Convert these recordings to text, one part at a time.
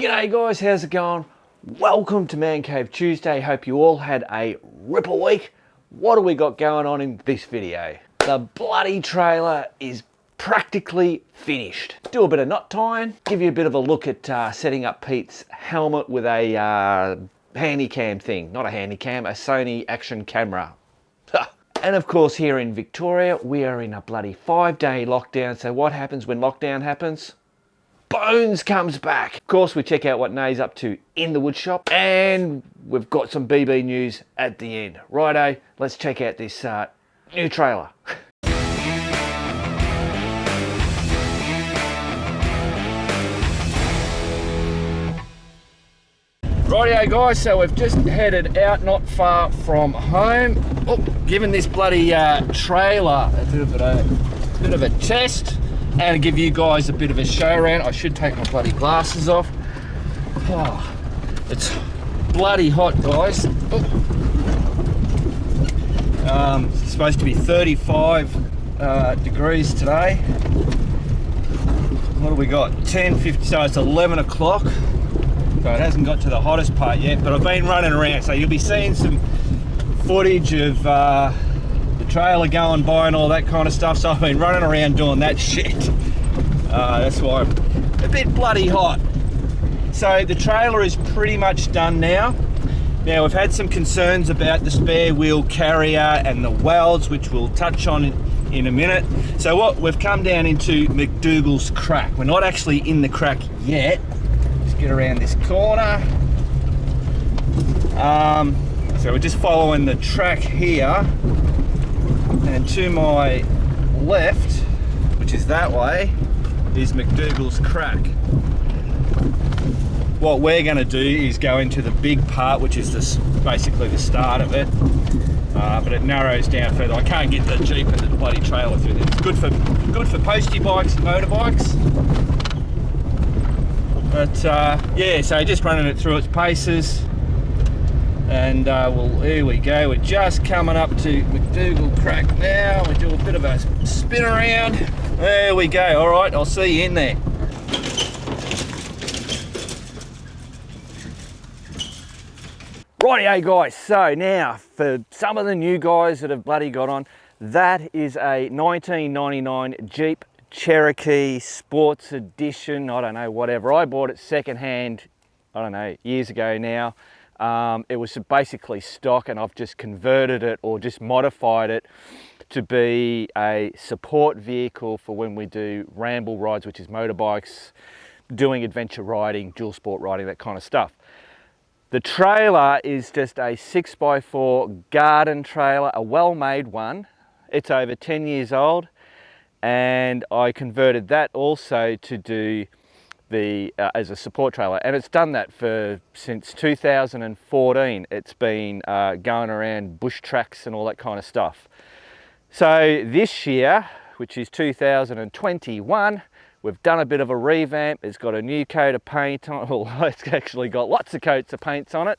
G'day guys, how's it going? Welcome to Man Cave Tuesday. Hope you all had a ripper week. What do we got going on in this video? The bloody trailer is practically finished. Do a bit of knot tying, give you a bit of a look at setting up Pete's helmet with a handycam thing. Not a handycam, a Sony action camera. And of course here in Victoria, we are in a bloody 5-day lockdown. So what happens when lockdown happens? Bones comes back. Of course, we check out what Nay's up to in the woodshop, and we've got some BB news at the end. Righto, let's check out this new trailer. Rightio guys, so we've just headed out not far from home. Oh, giving this bloody trailer a bit of a test and give you guys a bit of a show around. I should take my bloody glasses off. Oh, it's bloody hot guys. Oh. It's supposed to be 35 degrees today. What do we got? 10:50, so it's 11 o'clock. So it hasn't got to the hottest part yet, but I've been running around, so you'll be seeing some footage of the trailer going by and all that kind of stuff. So I've been running around doing that shit. That's why I'm a bit bloody hot. So the trailer is pretty much done now. Now we've had some concerns about the spare wheel carrier and the welds, which we'll touch on in a minute. So what we've come down into McDougall's crack. We're not actually in the crack yet. Get around this corner. So we're just following the track here, and to my left, which is that way, is McDougall's crack. What we're going to do is go into the big part, which is basically the start of it, but it narrows down further. I can't get the Jeep and the bloody trailer through this. It's good for postie bikes and motorbikes. But yeah, so just running it through its paces, and here we go. We're just coming up to McDougall crack now. We do a bit of a spin around. There we go. All right, I'll see you in there. Rightio guys, so now for some of the new guys that have bloody got on, that is a 1999 Jeep Cherokee Sports Edition, I don't know, whatever. I bought it secondhand, I don't know, years ago now. It was basically stock, and I've just converted it or just modified it to be a support vehicle for when we do ramble rides, which is motorbikes, doing adventure riding, dual sport riding, that kind of stuff. The trailer is just a 6x4 garden trailer, a well-made one. It's over 10 years old. And I converted that also to do the as a support trailer, and it's done that since 2014. It's been going around bush tracks and all that kind of stuff. So this year, which is 2021, we've done a bit of a revamp. It's got a new coat of paint on. Well, it's actually got lots of coats of paints on it.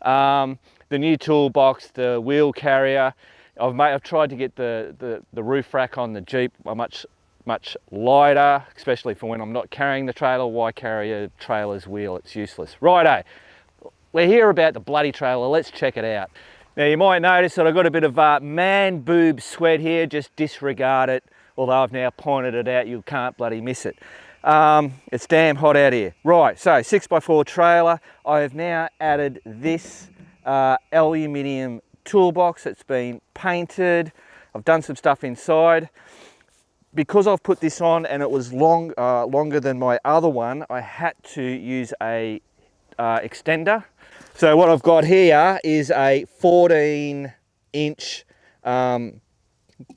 The new toolbox, the wheel carrier. I've tried to get the roof rack on the Jeep much lighter, especially for when I'm not carrying the trailer. Why carry a trailer's wheel? It's useless. Righto, we're here about the bloody trailer. Let's check it out. Now you might notice that I've got a bit of man boob sweat here. Just disregard it. Although I've now pointed it out, you can't bloody miss it. It's damn hot out here. Right, so 6x4 trailer. I have now added this aluminium toolbox. It's been painted. I've done some stuff inside. Because I've put this on and it was longer than my other one, I had to use a extender. So what I've got here is a 14-inch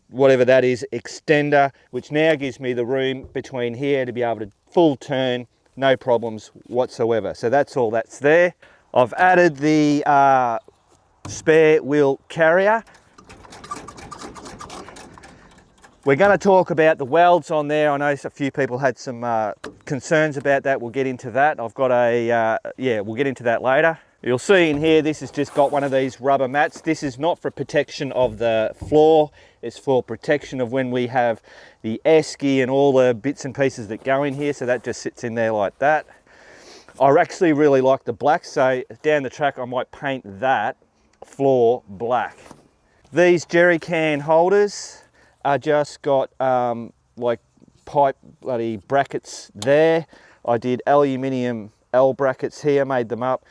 whatever that is extender, which now gives me the room between here to be able to full turn, no problems whatsoever. So that's all that's there. I've added the spare wheel carrier. We're going to talk about the welds on there. I know a few people had some concerns about that. We'll get into that. I've got a, we'll get into that later. You'll see in here, this has just got one of these rubber mats. This is not for protection of the floor. It's for protection of when we have the esky and all the bits and pieces that go in here. So that just sits in there like that. I actually really like the black, so down the track I might paint that floor black. These jerry can holders are just got like pipe bloody brackets there. I did aluminium L brackets here, made them up,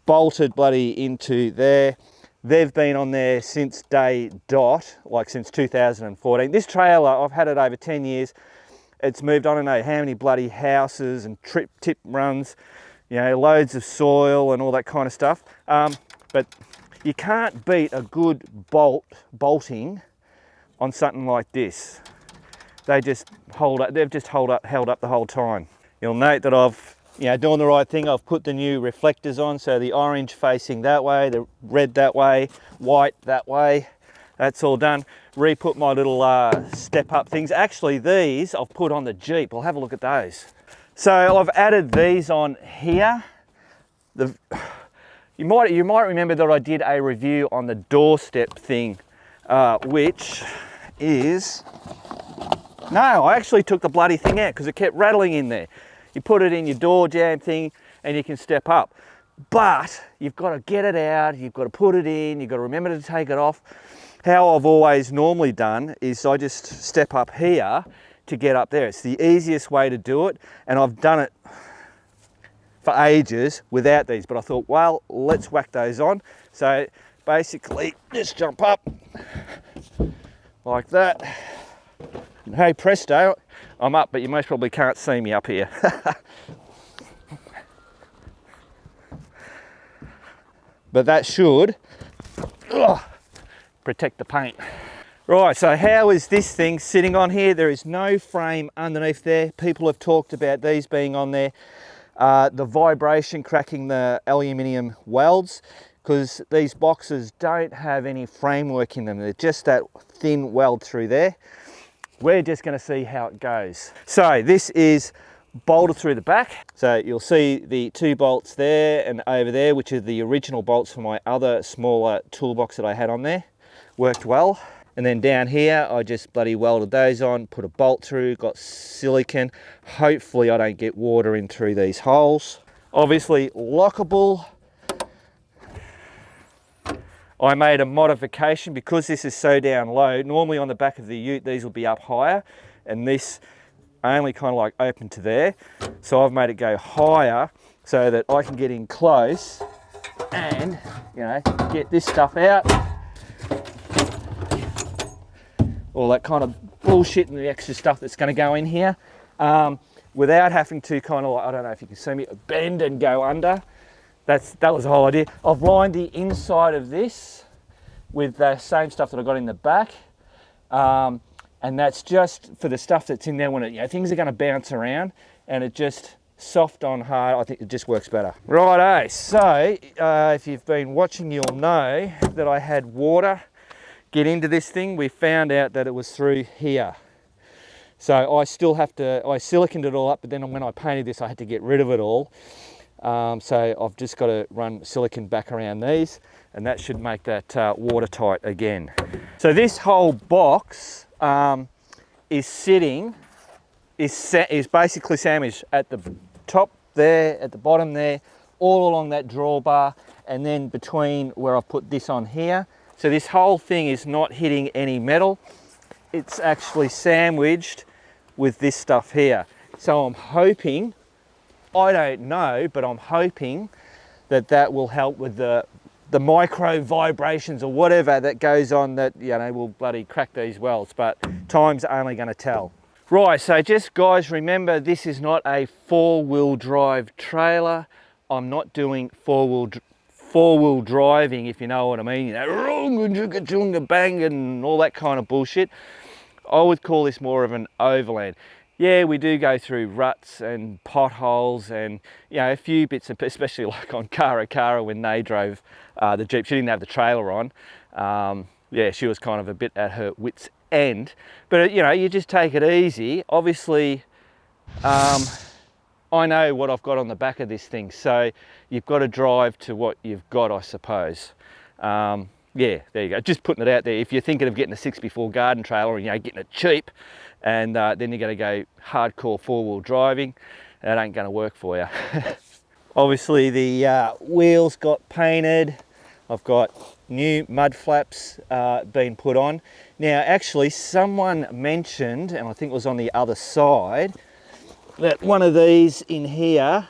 bolted bloody into there. They've been on there since day dot, like since 2014. This trailer, I've had it over 10 years. It's moved on, I don't know how many bloody houses and tip runs, you know, loads of soil and all that kind of stuff. But you can't beat a good bolting on something like this. They just hold up, they've just held up the whole time. You'll note that I've, you know, doing the right thing. I've put the new reflectors on, so the orange facing that way, the red that way, white that way. That's all done. Re-put my little step up things. Actually, these I've put on the Jeep. I'll have a look at those. So I've added these on here. You might remember that I did a review on the doorstep thing, which is, no, I actually took the bloody thing out because it kept rattling in there. You put it in your door jamb thing and you can step up. But you've got to get it out, you've got to put it in, you've got to remember to take it off. How I've always normally done is I just step up here to get up there. It's the easiest way to do it, and I've done it for ages without these, but I thought, well, let's whack those on. So basically just jump up like that. And hey presto, I'm up, but you most probably can't see me up here. But that should protect the paint. Right, so how is this thing sitting on here? There is no frame underneath there. People have talked about these being on there. The vibration cracking the aluminium welds, because these boxes don't have any framework in them. They're just that thin weld through there. We're just going to see how it goes. So this is bolted through the back. So you'll see the 2 bolts there and over there, which are the original bolts for my other smaller toolbox that I had on there. Worked well. And then down here, I just bloody welded those on, put a bolt through, got silicone. Hopefully I don't get water in through these holes. Obviously lockable. I made a modification because this is so down low. Normally on the back of the ute, these will be up higher, and this only kind of like open to there. So I've made it go higher so that I can get in close and, you know, get this stuff out. All that kind of bullshit and the extra stuff that's going to go in here, without having to kind of like, I don't know if you can see me, bend and go under. That was the whole idea. I've lined the inside of this with the same stuff that I got in the back, and that's just for the stuff that's in there when it, you know, things are going to bounce around, and it just soft on hard. I think it just works better. Righto. So if you've been watching, you'll know that I had water get into this thing. We found out that it was through here. So I still have to, I siliconed it all up, but then when I painted this, I had to get rid of it all. So I've just got to run silicone back around these, and that should make that watertight again. So this whole box is basically sandwiched at the top there, at the bottom there, all along that drawbar, and then between where I've put this on here. So this whole thing is not hitting any metal. It's actually sandwiched with this stuff here. So I'm hoping, I don't know, but I'm hoping that that will help with the micro vibrations or whatever that goes on that, you know, will bloody crack these welds, but time's only going to tell. Right, so just guys, remember this is not a 4-wheel drive trailer. I'm not doing four-wheel driving, if you know what I mean, you know, bang and all that kind of bullshit. I would call this more of an overland. Yeah, we do go through ruts and potholes and, you know, a few bits, especially like on Cara when they drove the Jeep. She didn't have the trailer on. Yeah, she was kind of a bit at her wit's end. But, you know, you just take it easy. Obviously, I know what I've got on the back of this thing, so you've got to drive to what you've got, I suppose. Yeah, there you go. Just putting it out there. If you're thinking of getting a 6x4 garden trailer and, you know, getting it cheap, and then you're going to go hardcore 4-wheel driving, that ain't going to work for you. Obviously the wheels got painted. I've got new mud flaps being put on. Now actually someone mentioned, and I think it was on the other side, that one of these in here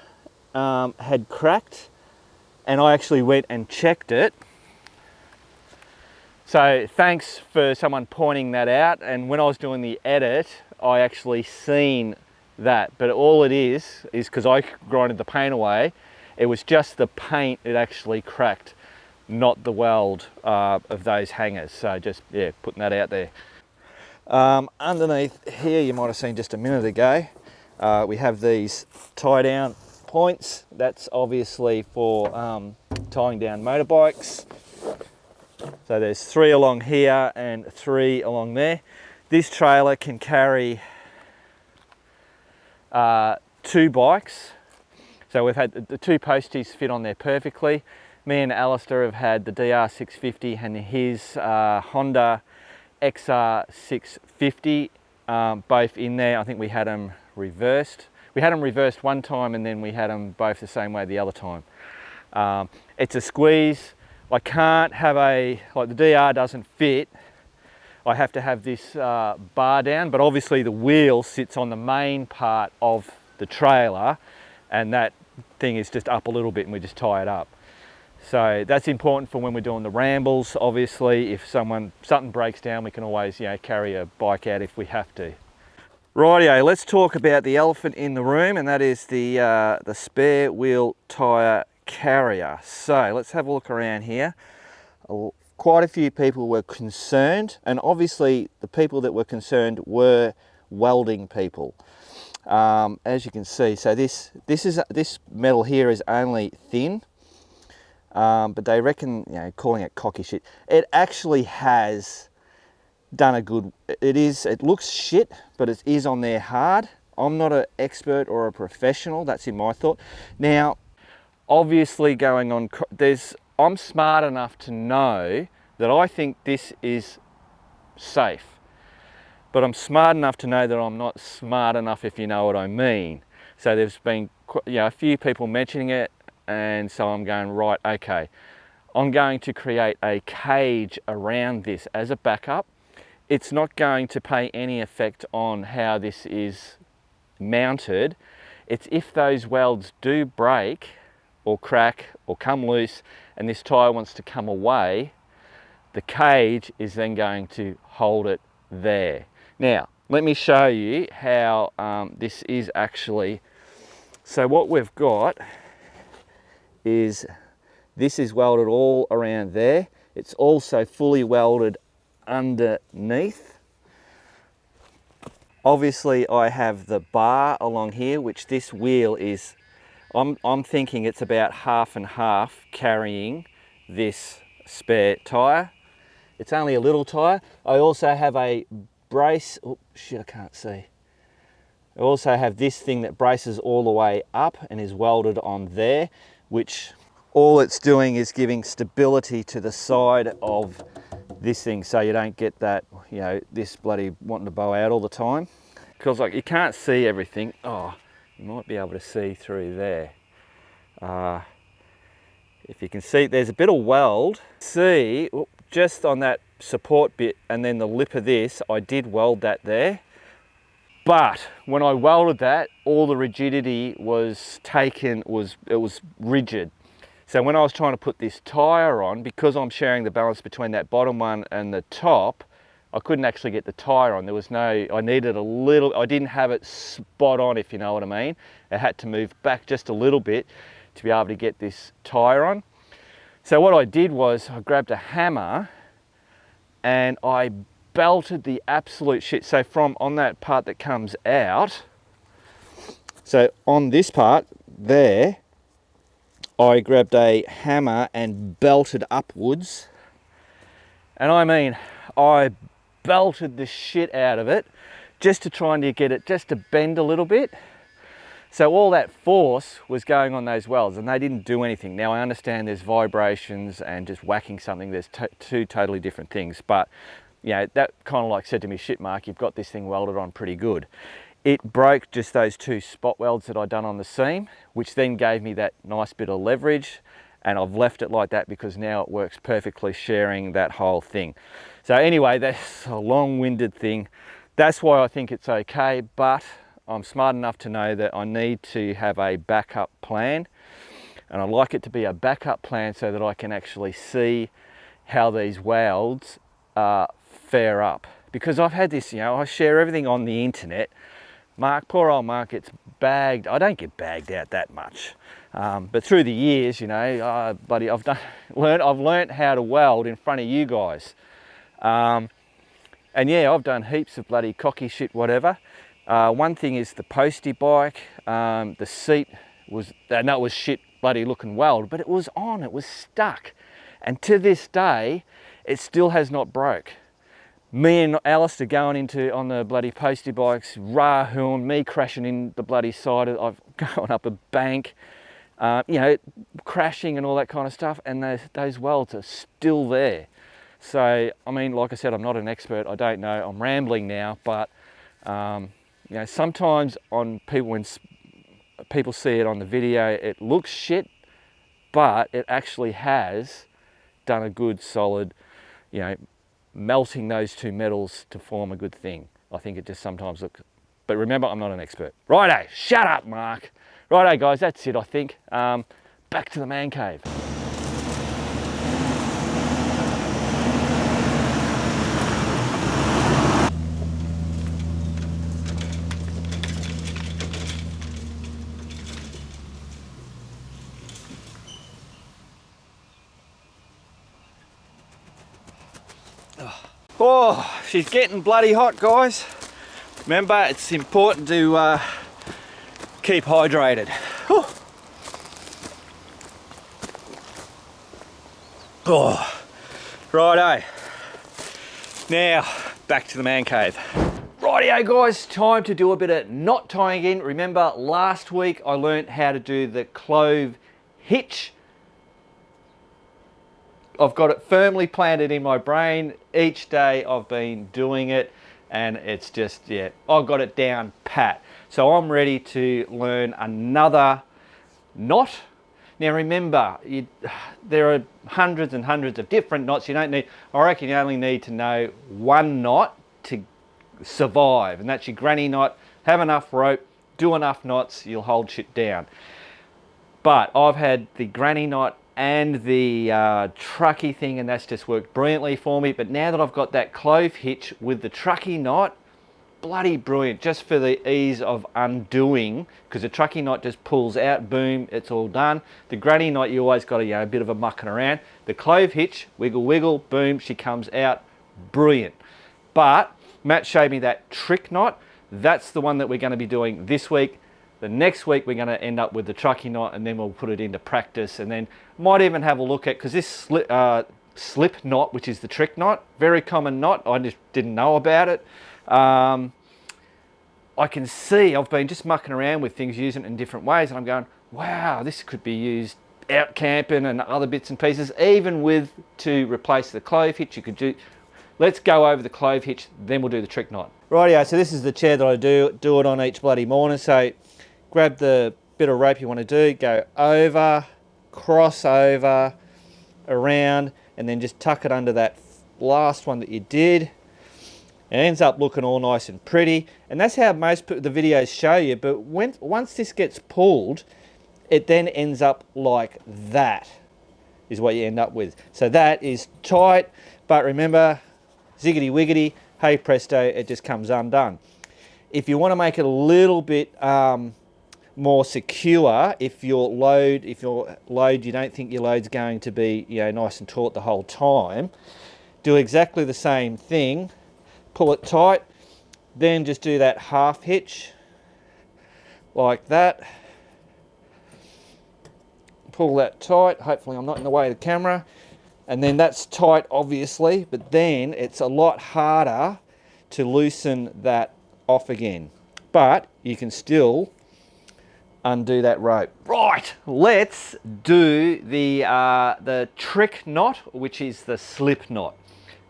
had cracked, and I actually went and checked it. So thanks for someone pointing that out, and when I was doing the edit I actually seen that, but all it is because I grinded the paint away, it was just the paint it actually cracked, not the weld of those hangers. So just, yeah, putting that out there. Underneath here, you might have seen just a minute ago, we have these tie down points. That's obviously for tying down motorbikes. So there's 3 along here and 3 along there. This trailer can carry 2 bikes. So we've had the 2 posties fit on there perfectly. Me and Alistair have had the DR650 and his Honda XR650 both in there. I think we had them reversed. We had them reversed one time and then we had them both the same way the other time. It's a squeeze. I can't have like the DR doesn't fit. I have to have this bar down, but obviously the wheel sits on the main part of the trailer and that thing is just up a little bit and we just tie it up. So that's important for when we're doing the rambles. Obviously, if something breaks down, we can always, you know, carry a bike out if we have to. Rightio, let's talk about the elephant in the room, and that is the spare wheel tyre carrier. So let's have a look around here. Quite a few people were concerned, and obviously the people that were concerned were welding people. As you can see, so this metal here is only thin. But they reckon, you know, calling it cocky shit, it actually has done a good, it looks shit, but it is on there hard. I'm not an expert or a professional, that's in my thought. Now, obviously going on, I'm smart enough to know that I think this is safe, but I'm smart enough to know that I'm not smart enough, if you know what I mean. So there's been, you know, a few people mentioning it, and so I'm going, right, okay, I'm going to create a cage around this as a backup. It's not going to pay any effect on how this is mounted. It's if those welds do break or crack or come loose and this tyre wants to come away, the cage is then going to hold it there. Now, let me show you how this is actually, so what we've got is this is welded all around there. It's also fully welded underneath. Obviously I have the bar along here, which this wheel is, I'm thinking it's about half and half carrying this spare tyre. It's only a little tyre. I also have a brace, oh shit, I can't see. I also have this thing that braces all the way up and is welded on there, which all it's doing is giving stability to the side of this thing so you don't get that, you know, this bloody wanting to bow out all the time. Because like you can't see everything. Oh, you might be able to see through there. If you can see, there's a bit of weld. See, just on that support bit and then the lip of this, I did weld that there. But when I welded that, all the rigidity was taken, it was rigid. So when I was trying to put this tyre on, because I'm sharing the balance between that bottom one and the top, I couldn't actually get the tyre on. There was no, I needed a little, I didn't have it spot on, if you know what I mean. I had to move back just a little bit to be able to get this tyre on. So what I did was I grabbed a hammer and I belted the absolute shit. So from on that part that comes out, so on this part there, I grabbed a hammer and belted upwards. And I mean, I belted the shit out of it just to try and get it just to bend a little bit. So all that force was going on those welds and they didn't do anything. Now I understand there's vibrations and just whacking something, there's two totally different things, but you know, that kind of like said to me, shit Mark, you've got this thing welded on pretty good. it broke just those 2 spot welds that I'd done on the seam, which then gave me that nice bit of leverage, and I've left it like that because now it works perfectly sharing that whole thing. So anyway, that's a long-winded thing. That's why I think it's okay, but I'm smart enough to know that I need to have a backup plan, and I like it to be a backup plan so that I can actually see how these welds fare up. Because I've had this, you know, I share everything on the internet. Mark, poor old Mark gets bagged. I don't get bagged out that much. But through the years, you know, buddy, I've learned how to weld in front of you guys. And yeah, I've done heaps of bloody cocky shit, whatever. One thing is the postie bike, the seat was, and that was shit bloody looking weld, but it was on, it was stuck. And to this day, it still has not broke. Me and Alistair going on the bloody postie bikes, Rahun, me crashing in the bloody side of, I've gone up a bank, you know, crashing and all that kind of stuff, and those welds are still there. So, I mean, like I said, I'm not an expert, I don't know, I'm rambling now, but, you know, sometimes on people, when people see it on the video, it looks shit, but it actually has done a good solid, you know, melting those 2 metals to form a good thing. I think it just sometimes looks, but remember, I'm not an expert. Righto, shut up, Mark. Righto, guys, that's it, I think. Back to the man cave. Oh, she's getting bloody hot, guys. Remember, it's important to keep hydrated. Whew. Oh, righto. Now, back to the man cave. Rightio, guys, time to do a bit of knot tying in. Remember, last week I learnt how to do the clove hitch. I've got it firmly planted in my brain. Each day I've been doing it, and it's just, yeah, I've got it down pat. So I'm ready to learn another knot. Now remember, there are hundreds and hundreds of different knots. You don't need, I reckon you only need to know one knot to survive, and that's your granny knot. Have enough rope, do enough knots, you'll hold shit down. But I've had the granny knot and the trucky thing, and that's just worked brilliantly for me. But now that I've got that clove hitch with the trucky knot, bloody brilliant, just for the ease of undoing, because the trucky knot just pulls out, boom, it's all done. The granny knot, you always got a bit of a mucking around. The clove hitch, wiggle wiggle, boom, she comes out, brilliant. But Matt showed me that trick knot. That's the one that we're going to be doing this week. The next week we're going to end up with the trucky knot, and then we'll put it into practice, and then might even have a look at, because this slip knot, which is the trick knot, very common knot, I just didn't know about it. I can see, I've been just mucking around with things, using it in different ways, and I'm going, wow, this could be used out camping and other bits and pieces, even with, to replace the clove hitch, you could do. Let's go over the clove hitch, then we'll do the trick knot. Rightio, so this is the chair that I do it on each bloody morning. So grab the bit of rope you want to do, go over, cross over, around, and then just tuck it under that last one that you did. It ends up looking all nice and pretty, and that's how most the videos show you. But once this gets pulled, it then ends up like that, is what you end up with. So that is tight, but remember, ziggity wiggity, hey presto, it just comes undone. If you want to make it a little bit more secure, if your load you don't think your load's going to be nice and taut the whole time, do exactly the same thing. Pull it tight, then just do that half hitch like that. Pull that tight. Hopefully I'm not in the way of the camera. And then that's tight, obviously, but then it's a lot harder to loosen that off again. But you can still undo that rope. Right, let's do the trick knot, which is the slip knot.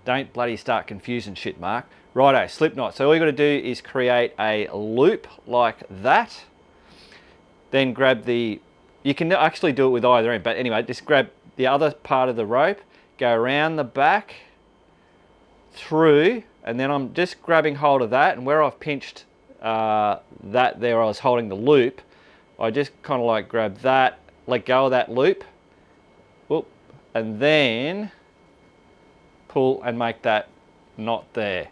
Don't bloody start confusing shit, Mark. Righto, slip knot. So all you got to do is create a loop like that. Then grab the, you can actually do it with either end, but anyway, just grab the other part of the rope, go around the back, through, and then I'm just grabbing hold of that, and where I've pinched that there, I was holding the loop, I just kind of like grab that, let go of that loop, whoop, and then pull and make that knot there.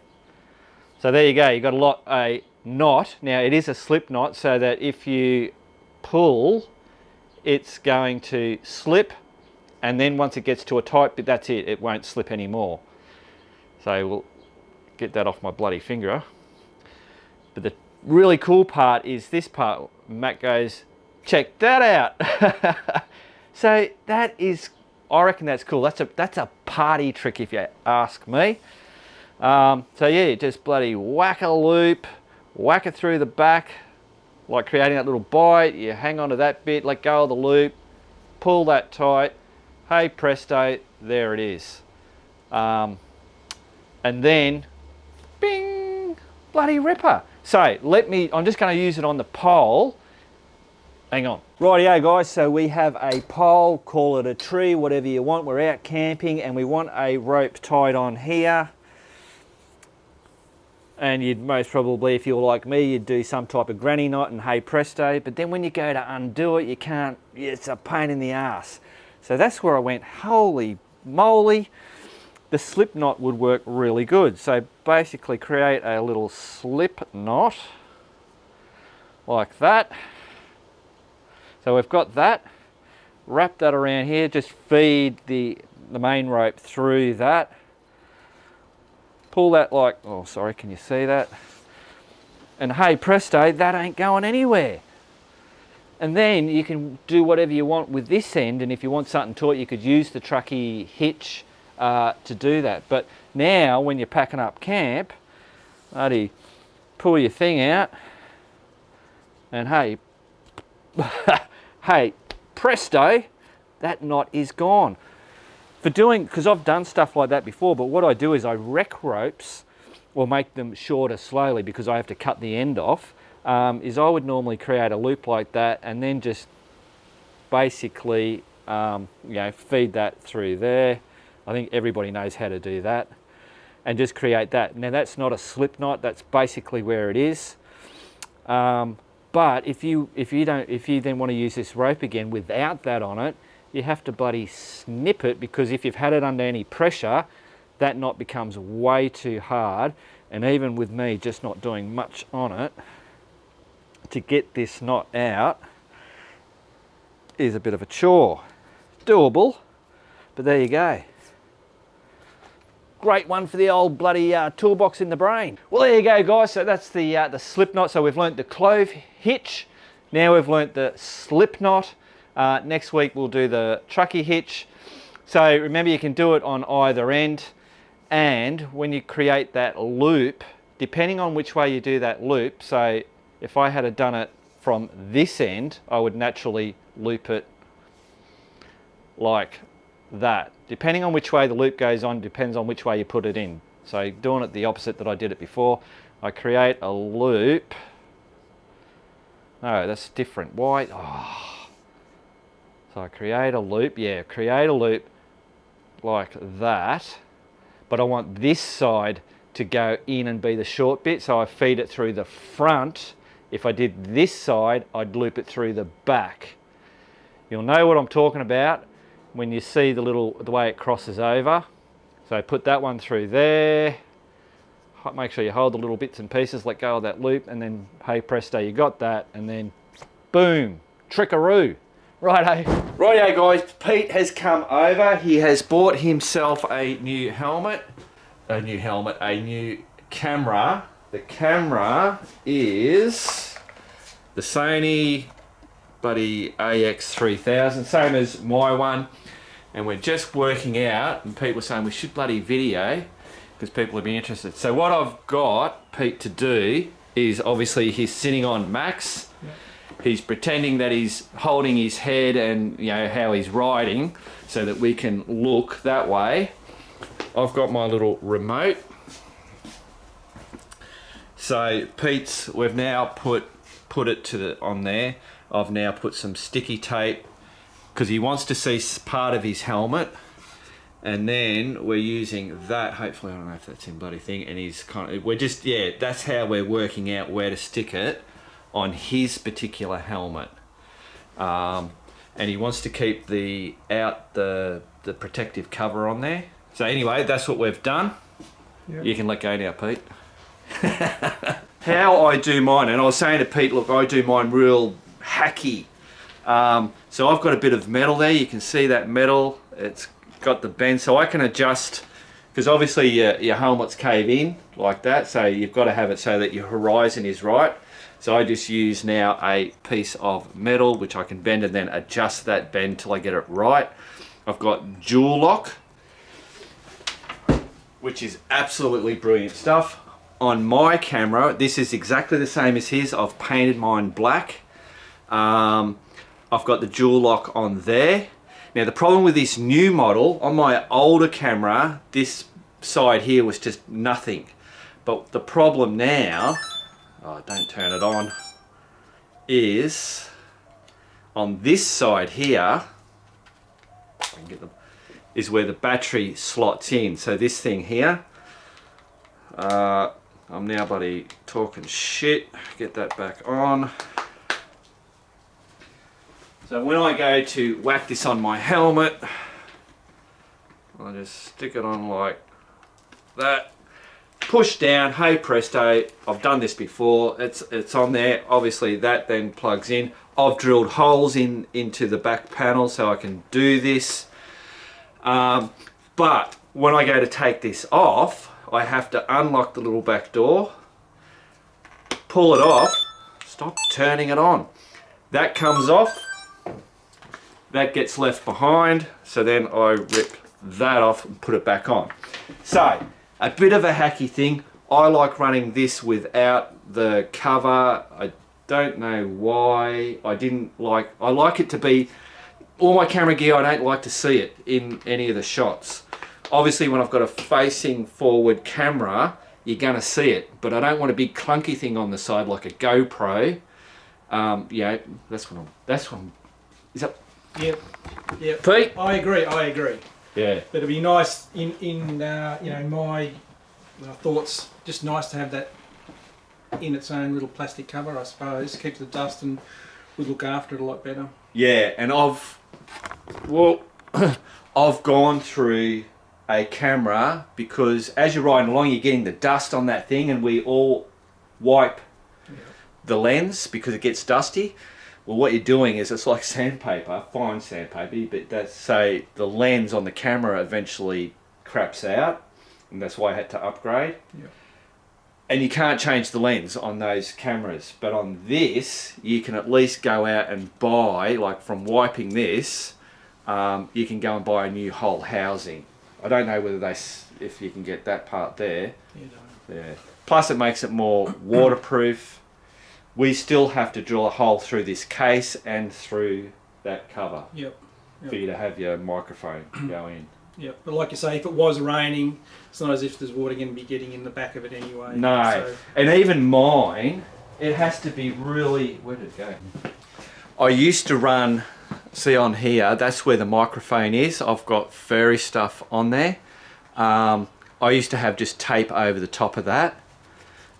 So there you go, you've got a knot. Now it is a slip knot, so that if you pull, it's going to slip, and then once it gets to a tight bit, that's it, it won't slip anymore. So we'll get that off my bloody finger. But the really cool part is this part. Matt goes, check that out. So that is, I reckon that's cool. That's a party trick if you ask me. So yeah, just bloody whack a loop, whack it through the back, like creating that little bite. You hang on to that bit, let go of the loop, pull that tight. Hey presto, there it is. And then, bing, bloody ripper. So I'm just going to use it on the pole. Hang on. Rightio guys, so we have a pole, call it a tree, whatever you want. We're out camping and we want a rope tied on here. And you'd most probably, if you're like me, you'd do some type of granny knot and hey presto. But then when you go to undo it, you can't, it's a pain in the ass. So that's where I went, holy moly. The slip knot would work really good. So basically create a little slip knot like that. So we've got that, wrap that around here, just feed the main rope through that. Pull that like, oh sorry, can you see that? And hey presto, that ain't going anywhere. And then you can do whatever you want with this end, and if you want something taut, you could use the trucky hitch to do that. But now when you're packing up camp, buddy, pull your thing out and hey, hey, presto, that knot is gone. Because I've done stuff like that before, but what I do is I wreck ropes or make them shorter slowly because I have to cut the end off, is I would normally create a loop like that and then just basically feed that through there. I think everybody knows how to do that, and just create that. Now that's not a slip knot, that's basically where it is. But if you then want to use this rope again without that on it, you have to bloody snip it, because if you've had it under any pressure, that knot becomes way too hard. And even with me just not doing much on it, to get this knot out is a bit of a chore. Doable, but there you go. Great one for the old bloody toolbox in the brain. Well, there you go guys, so that's the slip knot. So we've learnt the clove hitch, now we've learnt the slip knot. Next week we'll do the trucky hitch. So remember, you can do it on either end, and when you create that loop, depending on which way you do that loop, so if I had done it from this end, I would naturally loop it like that. Depending on which way the loop goes on, depends on which way you put it in. So doing it the opposite that I did it before, I create a loop. No, that's different. Why? Oh. So I create a loop, create a loop like that, but I want this side to go in and be the short bit, so I feed it through the front. If I did this side, I'd loop it through the back. You'll know what I'm talking about when you see the way it crosses over. So put that one through there, make sure you hold the little bits and pieces, let go of that loop, and then hey presto, you got that, and then boom, trickaroo. Righto guys, Pete has come over. He has bought himself a new camera. The camera is the Sony Buddy AX3000, same as my one. And we're just working out, and Pete was saying we should bloody video because people will be interested. So what I've got Pete to do is, obviously he's sitting on Max. Yep. He's pretending that he's holding his head and how he's riding so that we can look that way. I've got my little remote. So Pete's, we've now put it on there. I've now put some sticky tape because he wants to see part of his helmet, and then we're using that. Hopefully, I don't know if that's in bloody thing. And he's that's how we're working out where to stick it on his particular helmet. And he wants to keep the protective cover on there. So anyway, that's what we've done. Yep. You can let go now, Pete. How I do mine, and I was saying to Pete, look, I do mine real hacky. So I've got a bit of metal there. You can see that metal. It's got the bend, so I can adjust, because obviously your helmets cave in like that, so you've got to have it so that your horizon is right. So I just use now a piece of metal which I can bend and then adjust that bend till I get it right. I've got dual lock, which is absolutely brilliant stuff. On my camera, this is exactly the same as his. I've painted mine black. I've got the dual lock on there. Now the problem with this new model, on my older camera, this side here was just nothing. But the problem now, oh, don't turn it on, is on this side here, is where the battery slots in. So this thing here, I'm now bloody talking shit, get that back on. So when I go to whack this on my helmet, I just stick it on like that, push down, hey presto, I've done this before, it's on there. Obviously that then plugs in. I've drilled holes into the back panel so I can do this. But when I go to take this off, I have to unlock the little back door, pull it off, stop turning it on. That comes off, that gets left behind, so then I rip that off and put it back on. So, a bit of a hacky thing. I like running this without the cover. I don't know why. I like it to be, all my camera gear, I don't like to see it in any of the shots. Obviously when I've got a facing forward camera, you're gonna see it, but I don't want a big clunky thing on the side like a GoPro. Yeah, that's what I'm, is that? Yep. Pete? I agree. Yeah. But it'd be nice in my thoughts, just nice to have that in its own little plastic cover, I suppose. Keeps the dust and would look after it a lot better. Yeah, and I've gone through a camera, because as you're riding along you're getting the dust on that thing, and we all wipe the lens because it gets dusty. Well, what you're doing is, it's like sandpaper, fine sandpaper, but that's, say the lens on the camera eventually craps out, and that's why I had to upgrade. Yeah. And you can't change the lens on those cameras, but on this you can at least go out and buy, like from wiping this, you can go and buy a new whole housing. I don't know whether if you can get that part there. Yeah. Plus it makes it more waterproof. We still have to drill a hole through this case and through that cover. Yep. For you to have your microphone go in. Yeah, but like you say, if it was raining, it's not as if there's water going to be getting in the back of it anyway. No, so. And even mine, it has to be really, where did it go? I used to run, see on here, that's where the microphone is. I've got furry stuff on there. I used to have just tape over the top of that.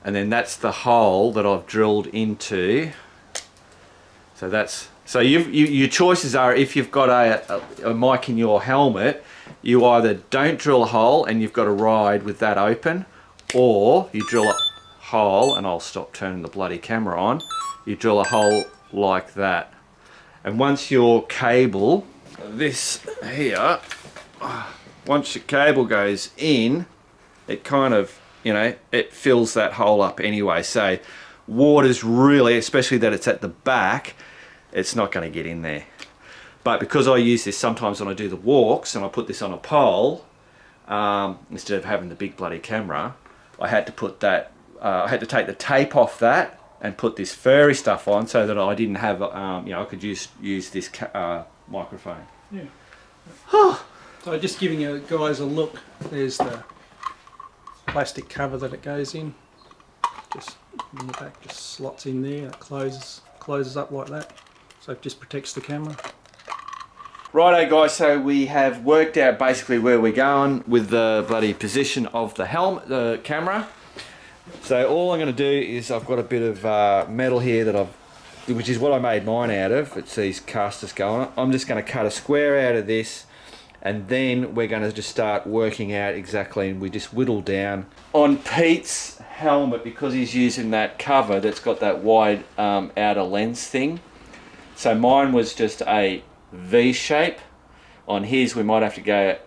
And then that's the hole that I've drilled into. So your choices are, if you've got a mic in your helmet, you either don't drill a hole and you've got to ride with that open, or you drill a hole, and I'll stop turning the bloody camera on, you drill a hole like that. And once your cable, this here, once your cable goes in, it kind of, it fills that hole up anyway. So water's really, especially that it's at the back, it's not going to get in there. But because I use this sometimes when I do the walks, and I put this on a pole, instead of having the big bloody camera, I had to put that, I had to take the tape off that and put this furry stuff on, so that I didn't have, I could use this microphone. Yeah. So just giving you guys a look, there's the plastic cover that it goes in. just in the back, just slots in there. It closes up like that, so it just protects the camera. Righto guys, so we have worked out basically where we're going with the bloody position of the the camera. So all I'm going to do is I've got a bit of metal here which is what I made mine out of. It's these casters going on. I'm just going to cut a square out of this, and then we're going to just start working out exactly, and we just whittle down. On Pete's helmet, because he's using that cover that's got that wide outer lens thing, so mine was just a V shape. On his we might have to go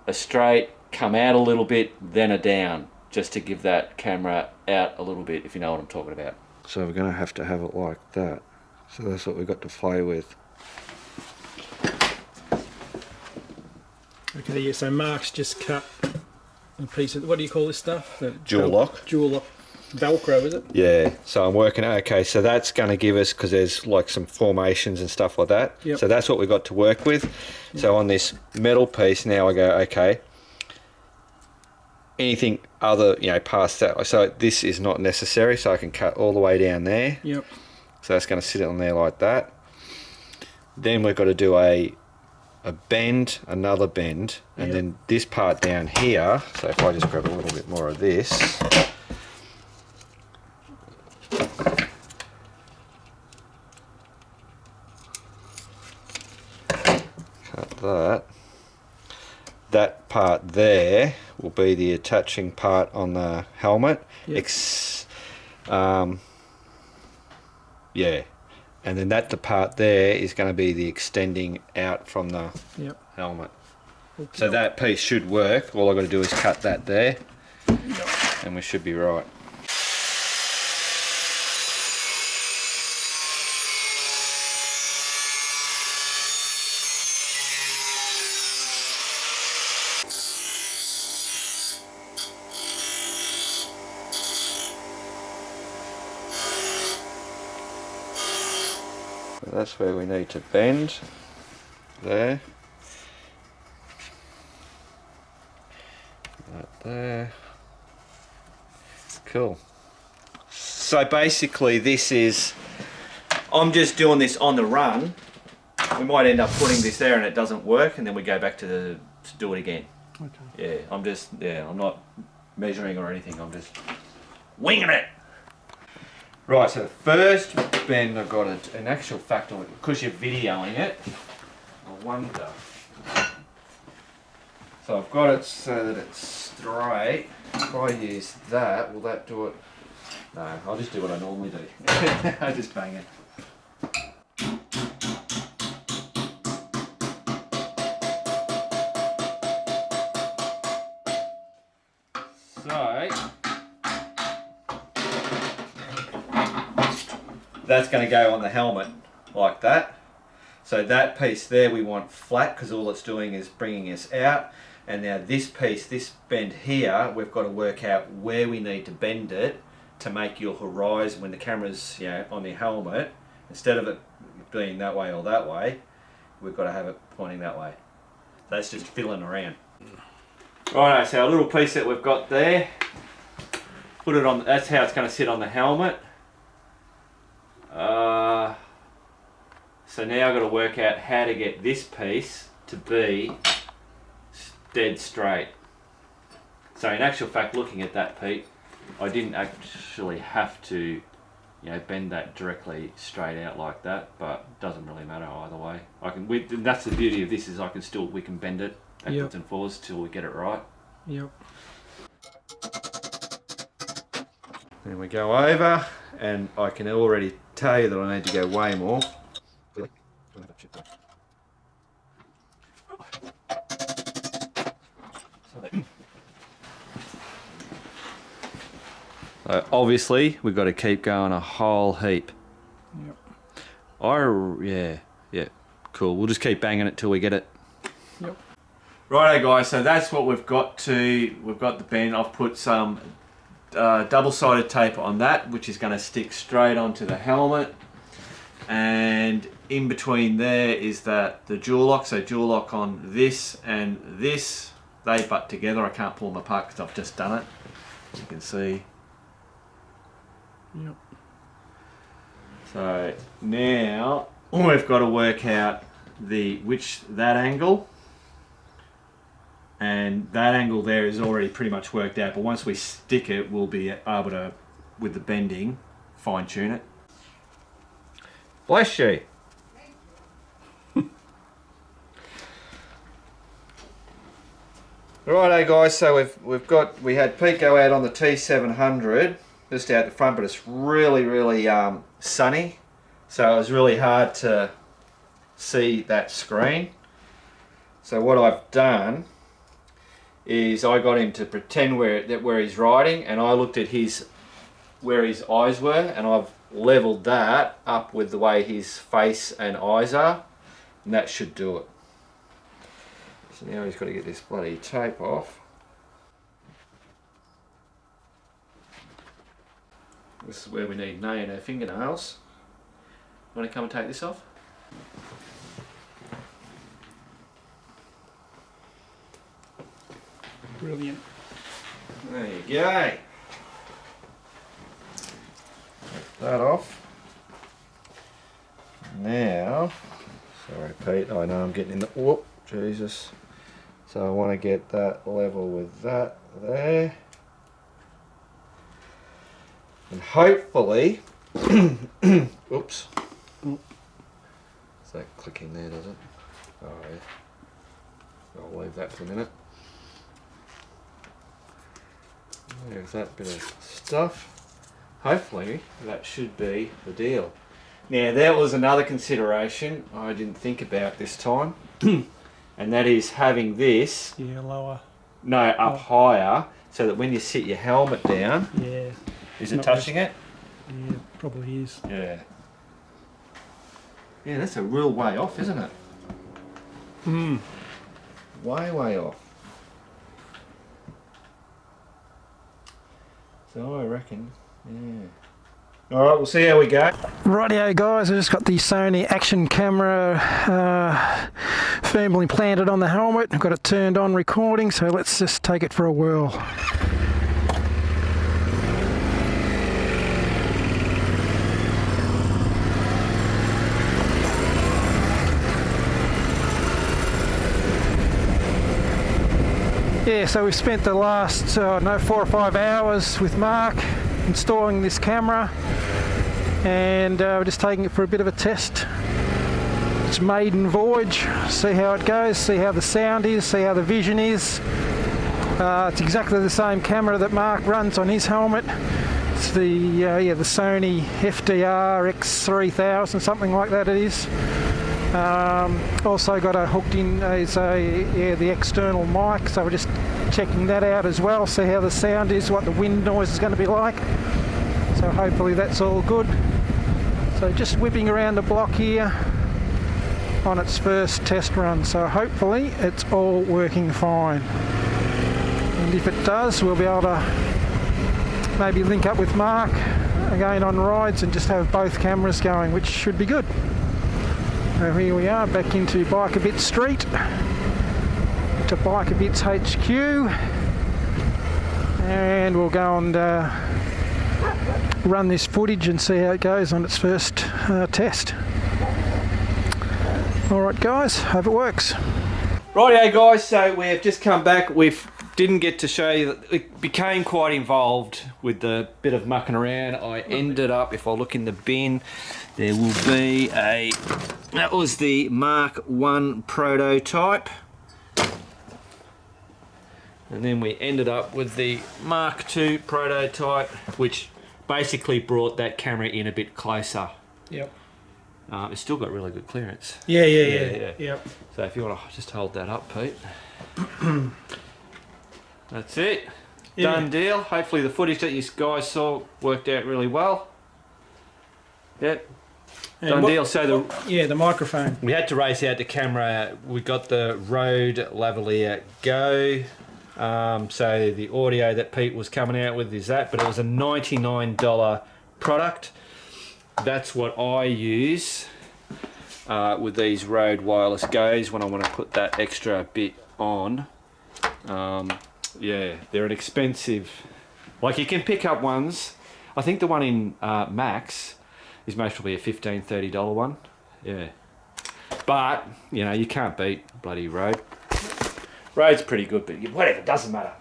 a straight, come out a little bit, then a down, just to give that camera out a little bit, if you know what I'm talking about. So we're going to have it like that. So that's what we've got to play with. Okay, yeah, so Mark's just cut a piece of, what do you call this stuff? Jewel lock. Jewel lock. Velcro, is it? Yeah, so I'm working out, okay, so that's going to give us, because there's like some formations and stuff like that. Yep. So that's what we've got to work with. Yep. So on this metal piece, now I go, okay, anything other, past that. So this is not necessary, so I can cut all the way down there. Yep. So that's going to sit on there like that. Then we've got to do a bend, another bend, and then this part down here. So if I just grab a little bit more of this. Cut that part there will be the attaching part on the helmet. Yep. Yeah, and then the part there is going to be the extending out from the helmet. Okay. So that piece should work. All I've got to do is cut that there, and we should be right. That's where we need to bend, there, that there, cool. So basically this is, I'm just doing this on the run. We might end up putting this there and it doesn't work, and then we go back to do it again. Okay. Yeah, I'm not measuring or anything, I'm just winging it. Right, so the first bend I've got an actual fact on it, because you're videoing it, I wonder. So I've got it so that it's straight. If I use that, will that do it? No, I'll just do what I normally do. I just bang it. So, that's going to go on the helmet like that. So that piece there we want flat, because all it's doing is bringing us out. And now this piece, this bend here, we've got to work out where we need to bend it to make your horizon when the camera's on the helmet. Instead of it being that way or that way, we've got to have it pointing that way. That's just fiddling around. Right, so our little piece that we've got there, put it on. That's how it's going to sit on the helmet. So now I've got to work out how to get this piece to be dead straight. So in actual fact, looking at that, Pete, I didn't actually have to, bend that directly straight out like that, but it doesn't really matter either way. That's the beauty of this, is we can bend it backwards and forwards till we get it right. Yep. Then we go over, and I can already tell you that I need to go way more. Obviously, we've got to keep going a whole heap. Yep. Yeah, cool. We'll just keep banging it till we get it. Yep. Righto guys, so that's what we've got the bend. I've put some double-sided tape on that, which is going to stick straight onto the helmet. And in between there is the jewel lock. So jewel lock on this and this. They butt together. I can't pull them apart because I've just done it. You can see Yep. So now we've got to work out that angle, and that angle there is already pretty much worked out, but once we stick it, we'll be able to, with the bending, fine tune it. Bless you. Righto guys, so we had Pete go out on the T700 just out the front, but it's really sunny, so it was really hard to see that screen. So what I've done is I got him to pretend where he's riding, and I looked at where his eyes were, and I've leveled that up with the way his face and eyes are, and that should do it. So now he's got to get this bloody tape off. This is where we need nail in our fingernails. Want to come and take this off? Brilliant. There you go. Take that off. Now, sorry Pete, I know I'm getting in the, whoop, Jesus. So I want to get that level with that there. And hopefully, oops. Does that click in there, does it? Oh yeah. I'll leave that for a minute. There's that bit of stuff. Hopefully that should be the deal. Now that was another consideration I didn't think about this time. And that is having this lower. No, up higher, so that when you sit your helmet down, Yeah. is it touching it? Yeah, probably is. Yeah. Yeah, that's a real way off, isn't it? Hmm. Way off. So I reckon, yeah. Alright, we'll see how we go. Rightio guys, I just got the Sony action camera firmly planted on the helmet. I've got it turned on recording, so let's just take it for a whirl. Yeah, so we've spent the last 4 or 5 hours with Mark installing this camera, and we're just taking it for a bit of a test. It's maiden voyage, see how it goes, see how the sound is, see how the vision is. It's exactly the same camera that Mark runs on his helmet. It's the Sony FDR X3000, something like that it is. Also got a hooked in as the external mic, so we're just checking that out as well, see how the sound is, what the wind noise is going to be like. So hopefully that's all good. So just whipping around the block here on its first test run, so hopefully it's all working fine. And if it does, we'll be able to maybe link up with Mark again on rides and just have both cameras going, which should be good. So here we are, back into Bike a Bit Street, to Bike a Bit's HQ, and we'll go and run this footage and see how it goes on its first test. Alright guys, hope it works. Rightio guys, so we've just come back. We didn't get to show you that it became quite involved with the bit of mucking around. I ended up, if I look in the bin, there will be that was the Mark 1 prototype. And then we ended up with the Mark 2 prototype, which basically brought that camera in a bit closer. Yep. It's still got really good clearance. Yeah. Yep. So if you want to just hold that up, Pete. That's it. Yeah. Done deal. Hopefully the footage that you guys saw worked out really well. Yep. And Done deal. So the microphone. we had to race out the camera. We got the Rode Lavalier Go. So the audio that Pete was coming out with is that, but it was a $99 product. That's what I use with these Rode Wireless Go's when I want to put that extra bit on. Yeah, they're an expensive. Like you can pick up ones. I think the one in Max is most probably a $15, $30 one. Yeah. But, you know, you can't beat bloody Road. Road's pretty good, but whatever, doesn't matter.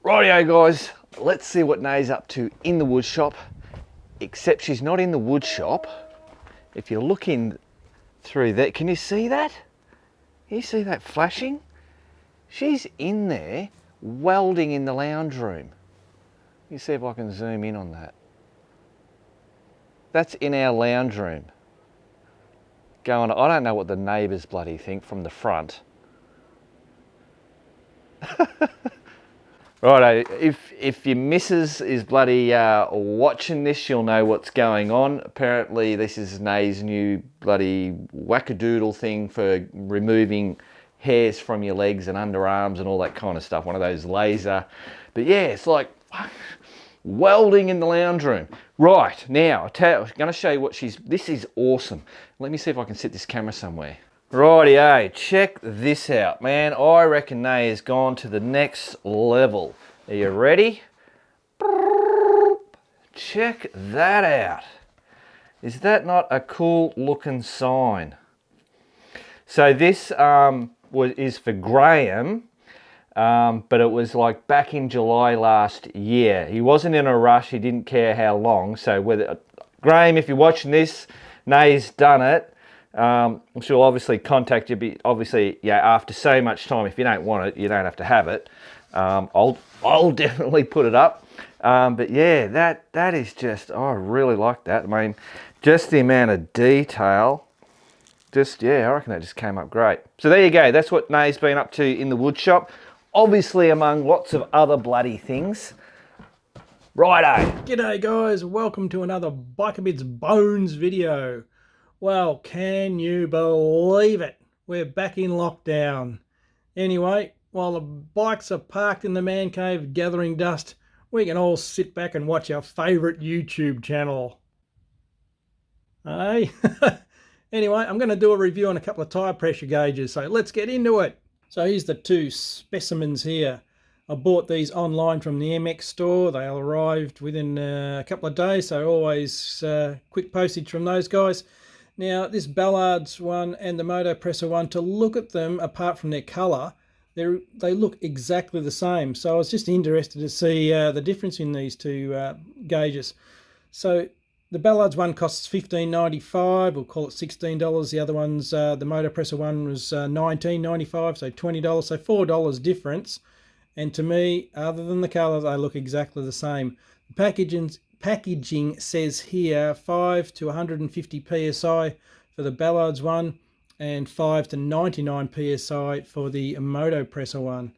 Rightio guys, let's see what Nay's up to in the wood shop. Except she's not in the wood shop. If you're looking through that, can you see that? Can you see that flashing? She's in there welding in the lounge room. You see if I can zoom in on that. That's in our lounge room. Going, I don't know what the neighbours bloody think from the front. Right, if your missus is bloody watching this, she'll know what's going on. Apparently this is Nay's new bloody wackadoodle thing for removing hairs from your legs and underarms and all that kind of stuff. One of those laser. But yeah, it's like welding in the lounge room. Right, now I'm going to show you what this is awesome. Let me see if I can set this camera somewhere. Rightio, check this out, man. I reckon Nay has gone to the next level. Are you ready? Check that out. Is that not a cool looking sign? So this is for Graham, but it was like back in July last year. He wasn't in a rush, he didn't care how long. So whether Graham, if you're watching this, Nay's done it. She'll obviously contact you, but obviously, yeah, after so much time, if you don't want it, you don't have to have it. I'll definitely put it up. But yeah, that is just, I really like that. I mean, just the amount of detail, yeah, I reckon that just came up great. So there you go, that's what Nay's been up to in the wood shop. Obviously among lots of other bloody things. Righto. G'day guys, welcome to another Biker Bits Bones video. Well, can you believe it? We're back in lockdown. Anyway, while the bikes are parked in the man cave gathering dust, we can all sit back and watch our favourite YouTube channel. Hey? Anyway, I'm going to do a review on a couple of tyre pressure gauges, so let's get into it. So here's the two specimens here. I bought these online from the MX store. They arrived within a couple of days, so always quick postage from those guys. Now, this Ballard's one and the Motopressor one, to look at them, apart from their colour, they look exactly the same. So I was just interested to see the difference in these two gauges. So the Ballard's one costs $15.95, we'll call it $16. The other one's, the Motopressor one was $19.95, so $20, so $4 difference. And to me, other than the colour, they look exactly the same. The packaging says here 5 to 150 psi for the Ballard's one and 5 to 99 psi for the Motopressor one.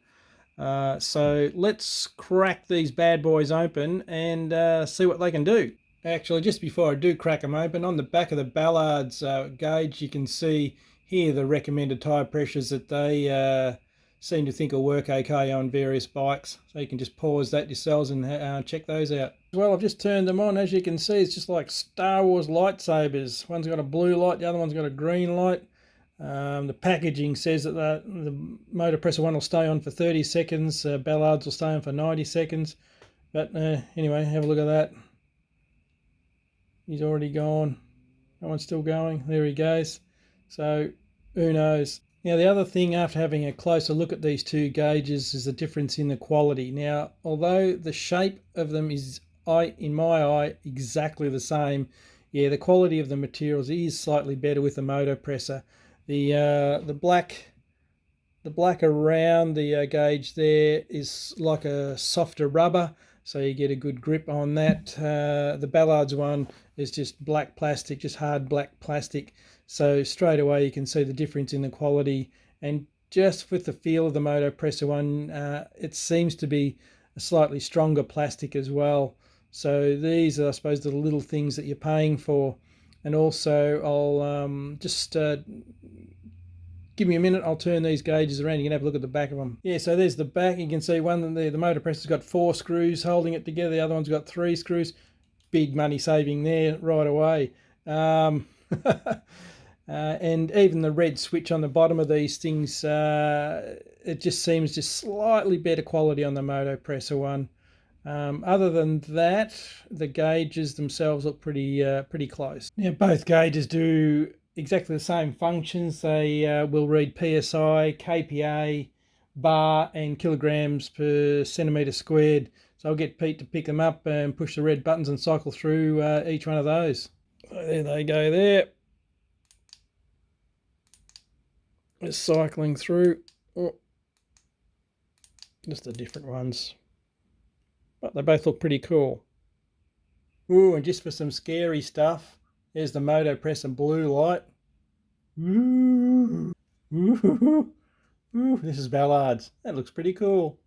So let's crack these bad boys open and see what they can do. Actually, just before I do crack them open, on the back of the Ballard's gauge you can see here the recommended tyre pressures that they seem to think will work okay on various bikes. So you can just pause that yourselves and check those out. Well, I've just turned them on. As you can see, it's just like Star Wars lightsabers. One's got a blue light, the other one's got a green light. The packaging says that the Motopressor one will stay on for 30 seconds, Ballard's will stay on for 90 seconds. But anyway, have a look at that. He's already gone. That one's still going. There he goes. So who knows? Now, the other thing after having a closer look at these two gauges is the difference in the quality. Now, although the shape of them is, in my eye, exactly the same, yeah, the quality of the materials is slightly better with the Motopressor. The black around the gauge there is like a softer rubber, so you get a good grip on that. The Ballard's one is just black plastic, just hard black plastic. So straight away you can see the difference in the quality, and just with the feel of the Motopressor one, it seems to be a slightly stronger plastic as well. So these are, I suppose, the little things that you're paying for. And also I'll just give me a minute, I'll turn these gauges around, you can have a look at the back of them. Yeah, so there's the back, you can see one, the Motopressor's got 4 screws holding it together, the other one's got 3 screws. Big money saving there right away. And even the red switch on the bottom of these things, it just seems just slightly better quality on the Motopressor one. Other than that, the gauges themselves look pretty close. Now, both gauges do exactly the same functions. They will read PSI, KPA, bar, and kilograms per centimetre squared. So I'll get Pete to pick them up and push the red buttons and cycle through each one of those. So there they go there. Just cycling through. Oh, just the different ones. But they both look pretty cool. Ooh, and just for some scary stuff, there's the Moto Press and blue light. Ooh, ooh, ooh, this is Ballard's. That looks pretty cool.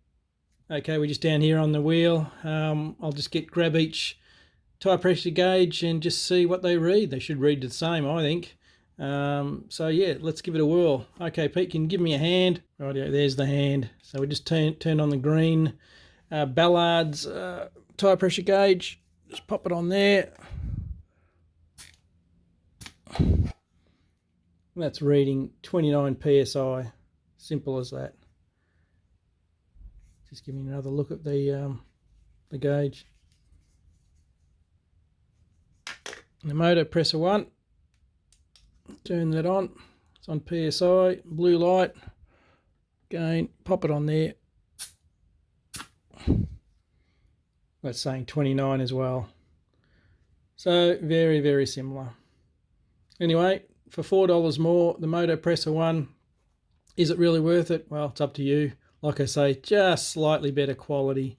Okay, we're just down here on the wheel. I'll just grab each tire pressure gauge and just see what they read. They should read the same, I think. So yeah, let's give it a whirl. Okay, Pete, can you give me a hand? Rightio, there's the hand. So we just turn on the green Ballard's tire pressure gauge. Just pop it on there. That's reading 29 psi. Simple as that. Just give me another look at the gauge. The Moto Presser 1. Turn that on. It's on PSI, blue light. Again, pop it on there. That's saying 29 as well. So very, very similar. Anyway, for $4 more, the Moto Presser 1, is it really worth it? Well, it's up to you. Like I say, just slightly better quality.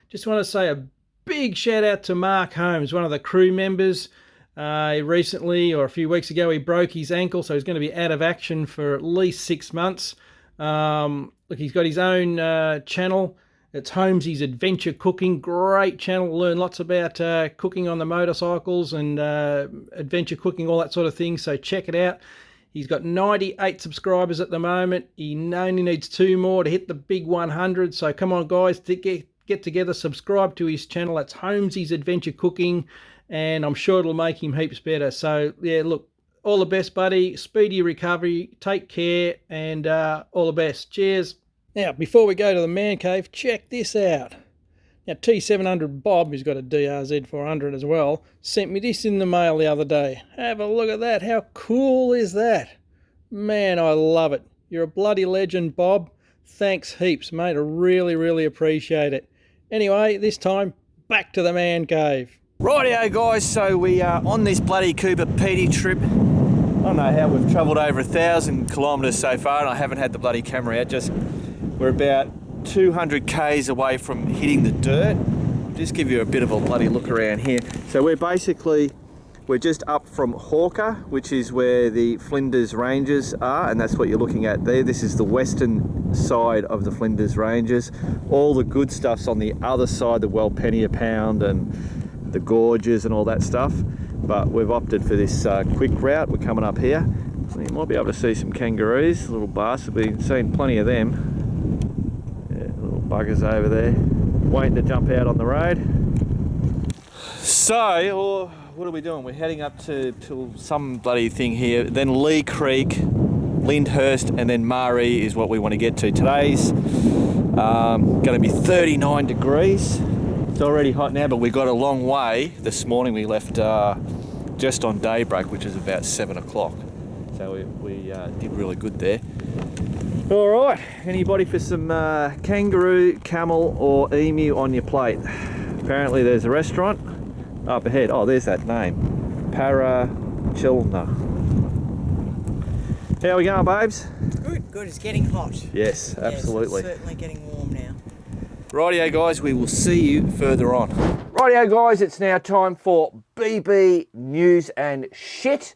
Just want to say a big shout out to Mark Holmes, one of the crew members. Recently, or a few weeks ago, he broke his ankle, so he's going to be out of action for at least 6 months. Look, he's got his own channel. It's Holmes' Adventure Cooking. Great channel. Learn lots about cooking on the motorcycles and adventure cooking, all that sort of thing. So check it out. He's got 98 subscribers at the moment. He only needs 2 more to hit the big 100. So come on, guys, to get together, subscribe to his channel. That's Holmes' Adventure Cooking, and I'm sure it'll make him heaps better. So yeah, look, all the best, buddy. Speedy recovery. Take care, and all the best. Cheers. Now, before we go to the man cave, check this out. Now, T700 Bob, who's got a DRZ 400 as well, sent me this in the mail the other day. Have a look at that. How cool is that? Man, I love it. You're a bloody legend, Bob. Thanks heaps, mate. I really, really appreciate it. Anyway, this time, back to the man cave. Rightio, guys, so we are on this bloody Cooper Pedy trip. I don't know how we've travelled over 1,000 kilometres so far, and I haven't had the bloody camera out. We're about 200 k's away from hitting the dirt. I'll just give you a bit of a bloody look around here. So we're just up from Hawker, which is where the Flinders Ranges are, and that's what you're looking at there. This is the western side of the Flinders Ranges. All the good stuff's on the other side, the Penny a pound and the gorges and all that stuff. But we've opted for this quick route. We're coming up here. So you might be able to see some kangaroos, little bastards. We've seen plenty of them. Buggers over there waiting to jump out on the road. So what are we doing? We're heading up to some bloody thing here, then Lee Creek, Lyndhurst, and then Maree is what we want to get to. Today's going to be 39 degrees. It's already hot now, but we got a long way. This morning we left just on daybreak, which is about 7 o'clock. So we did really good there. All right, anybody for some kangaroo, camel or emu on your plate? Apparently there's a restaurant up ahead. Oh, there's that name, Parachilna. How we going, babes? Good, it's getting hot. Yes, absolutely. Yes, it's certainly getting warm now. Rightio, guys, we will see you further on. Rightio, guys, it's now time for BB News and Shit.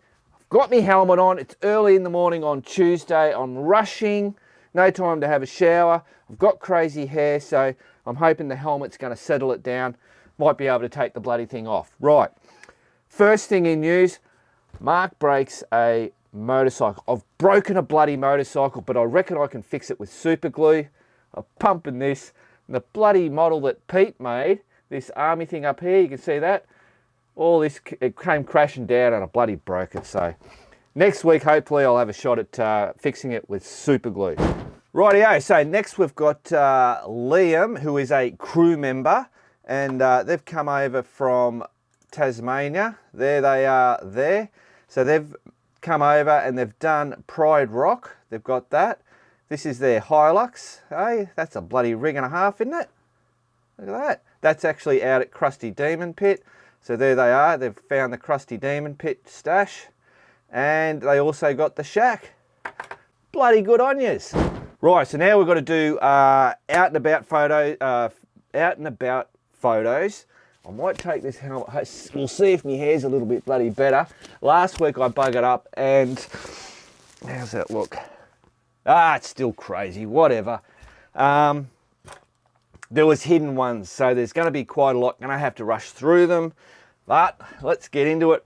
Got my helmet on. It's early in the morning on Tuesday. I'm rushing. No time to have a shower. I've got crazy hair, so I'm hoping the helmet's going to settle it down. Might be able to take the bloody thing off. Right. First thing in news, Mark breaks a motorcycle. I've broken a bloody motorcycle, but I reckon I can fix it with super glue. I'm pumping this. And the bloody model that Pete made, this army thing up here, you can see that. All this, it came crashing down and I bloody broke it. So next week, hopefully I'll have a shot at fixing it with super glue. Rightio, so next we've got Liam, who is a crew member, and they've come over from Tasmania. There they are there. So they've come over and they've done Pride Rock. They've got that. This is their Hilux. Hey, that's a bloody rig and a half, isn't it? Look at that. That's actually out at Krusty Demon Pit. So there they are. They've found the Krusty Demon Pit stash. And they also got the shack. Bloody good on yous. Right, so now we've got to do out and about photos. I might take this helmet. We'll see if my hair's a little bit bloody better. Last week I buggered up and how's that look? It's still crazy, whatever. There was hidden ones, so there's going to be quite a lot. Going to have to rush through them, but let's get into it.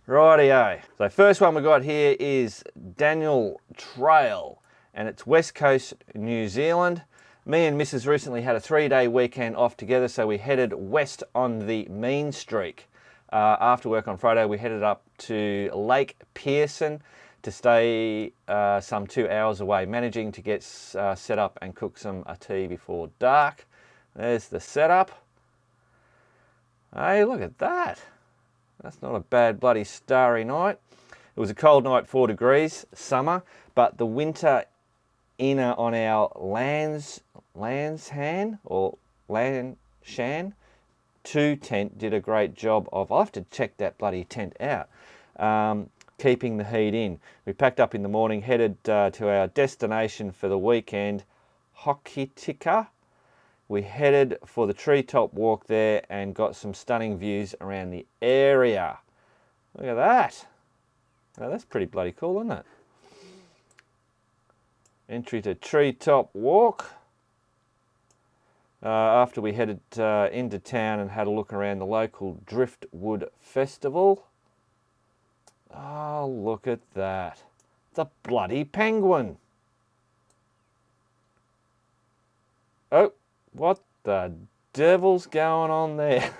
Rightio. So first one we got here is Daniel Trail, and it's West Coast, New Zealand. Me and Mrs. recently had a 3-day weekend off together, so we headed west on the Mean Streak. After work on Friday, we headed up to Lake Pearson to stay some 2 hours away, managing to get set up and cook some tea before dark. There's the setup. Hey, look at that. That's not a bad bloody starry night. It was a cold night, 4 degrees, summer, but the winter inner on our Lanshan 2 tent did a great job of, I'll have to check that bloody tent out, keeping the heat in. We packed up in the morning, headed to our destination for the weekend, Hokitika. We headed for the treetop walk there and got some stunning views around the area. Look at that. Now that's pretty bloody cool, isn't it? Entry to treetop walk. After we headed into town and had a look around the local Driftwood Festival. Oh, look at that. The bloody penguin. Oh, what the devil's going on there?